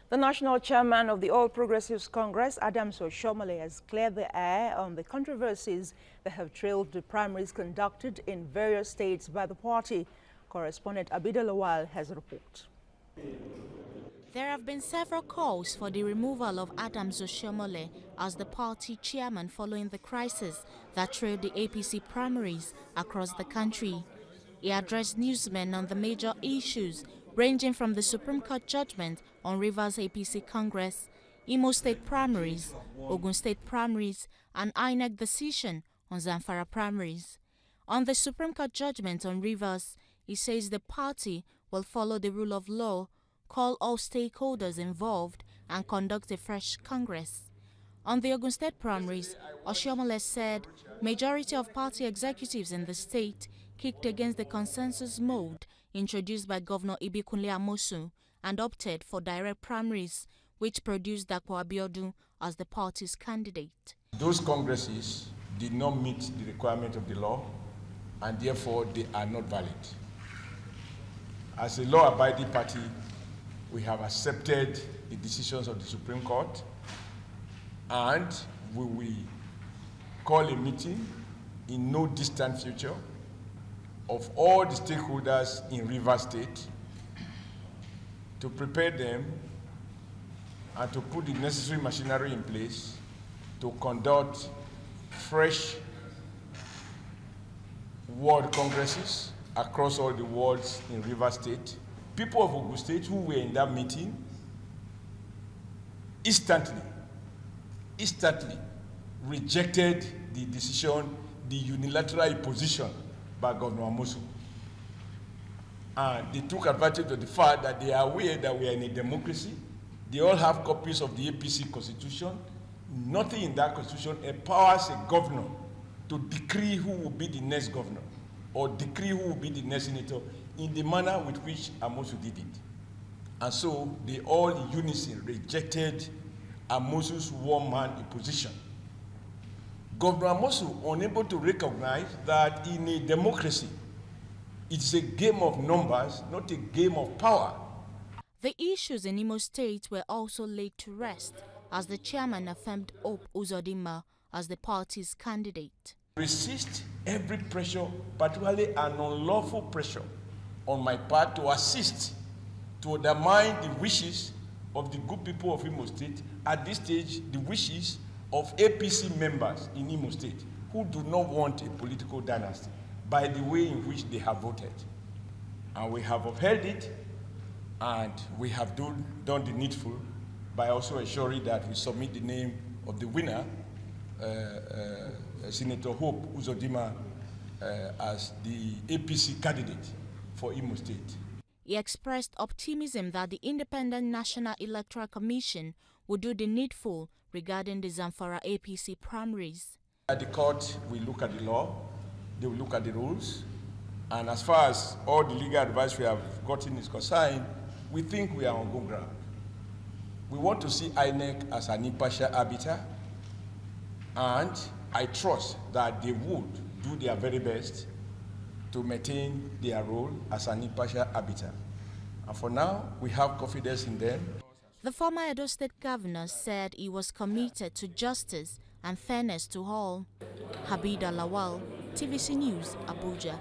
The national chairman of the All Progressives Congress, Oshiomhole, has cleared the air on the controversies that have trailed the primaries conducted in various states by the party. Correspondent Abida Lawal has a report. There have been several calls for the removal of Oshiomhole as the party chairman following the crisis that trailed the APC primaries across the country. He addressed newsmen on the major issues ranging from the Supreme Court judgment on Rivers APC Congress, Imo State primaries, Ogun State primaries, and INEC decision on Zamfara primaries. On the Supreme Court judgment on Rivers, he says the party will follow the rule of law, call all stakeholders involved, and conduct a fresh Congress. On the Ogun State primaries, Oshiomhole said majority of party executives in the state kicked against the consensus mode introduced by Governor Ibikunle Amosu and opted for direct primaries, which produced Dapo Abiodun as the party's candidate. Those congresses did not meet the requirement of the law, and therefore they are not valid. As a law-abiding party, we have accepted the decisions of the Supreme Court, and we will call a meeting in no distant future of all the stakeholders in Rivers State to prepare them and to put the necessary machinery in place to conduct fresh world congresses across all the wards in Rivers State. People of Ogun State who were in that meeting instantly rejected the decision, the unilateral imposition by Governor Amosu. And they took advantage of the fact that they are aware that we are in a democracy. They all have copies of the APC constitution. Nothing in that constitution empowers a governor to decree who will be the next governor or decree who will be the next senator in the manner with which Amosu did it. And so they all in unison rejected Amosu's one-man imposition. Governor Amosu, unable to recognize that in a democracy, it's a game of numbers, not a game of power. The issues in Imo State were also laid to rest, as the chairman affirmed Hope Uzodinma as the party's candidate. Resist every pressure, particularly an unlawful pressure, on my part to assist to undermine the wishes of the good people of Imo State, at this stage, the wishes of APC members in Imo State who do not want a political dynasty by the way in which they have voted. And we have upheld it, and we have done the needful by also ensuring that we submit the name of the winner, Senator Hope Uzodinma, as the APC candidate for Imo State. He expressed optimism that the Independent National Electoral Commission would do the needful regarding the Zamfara APC primaries. The court will look at the law, they will look at the rules, and as far as all the legal advice we have gotten is concerned, we think we are on good ground. We want to see INEC as an impartial arbiter, and I trust that they would do their very best to maintain their role as an impartial arbiter. And for now, we have confidence in them. The former Edo State governor said he was committed to justice and fairness to all. Abida Lawal, TVC News, Abuja.